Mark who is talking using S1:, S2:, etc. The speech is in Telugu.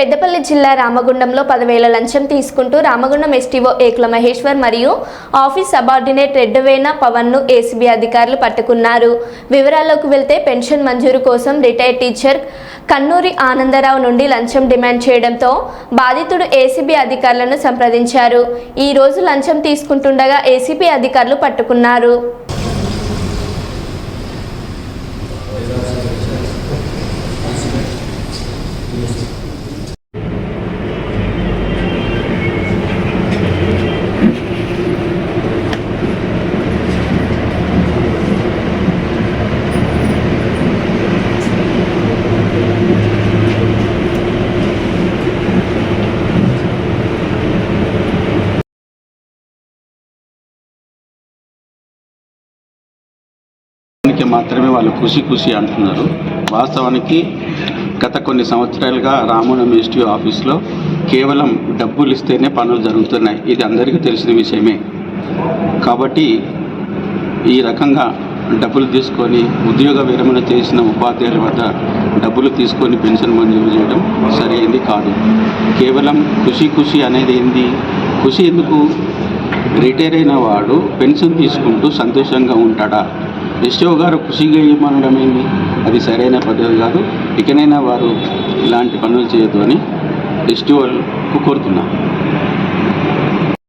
S1: పెద్దపల్లి జిల్లా రామగుండంలో 10,000 లంచం తీసుకుంటూ రామగుండం ఎస్టీఓ ఏకుల మహేశ్వర్ మరియు ఆఫీస్ సబార్డినేట్ రెడ్డవేన పవన్ను ఏసీబీ అధికారులు పట్టుకున్నారు. వివరాల్లోకి వెళ్తే పెన్షన్ మంజూరు కోసం రిటైర్డ్ టీచర్ కన్నూరి ఆనందరావు నుండి లంచం డిమాండ్ చేయడంతో బాధితుడు ఏసీబీ అధికారులను సంప్రదించారు. ఈ రోజు లంచం తీసుకుంటుండగా ఏసీబీ అధికారులు పట్టుకున్నారు.
S2: మాత్రమే వాళ్ళు ఖుషి అంటున్నారు. వాస్తవానికి గత కొన్ని సంవత్సరాలుగా రామగుండం ఎస్టీఓ ఆఫీస్లో కేవలం డబ్బులు ఇస్తేనే పనులు జరుగుతున్నాయి. ఇది అందరికీ తెలిసిన విషయమే. కాబట్టి ఈ రకంగా డబ్బులు తీసుకొని ఉద్యోగ విరమణ చేసిన ఉపాధ్యాయుల వద్ద డబ్బులు తీసుకొని పెన్షన్ మంజూరు చేయడం సరైనది కాదు. కేవలం ఖుషి అనేది ఏంది? ఖుషి ఎందుకు? రిటైర్ అయిన వాడు పెన్షన్ తీసుకుంటూ సంతోషంగా ఉంటాడా? ఎస్టీఓ గారు ఖుషిగా ఇవ్వమనడం ఏంది? అది సరైన పద్ధతి కాదు. ఇకనైనా వారు ఇలాంటి పనులు చేయొద్దు అని ఎస్టీఓలకు కోరుతున్నారు.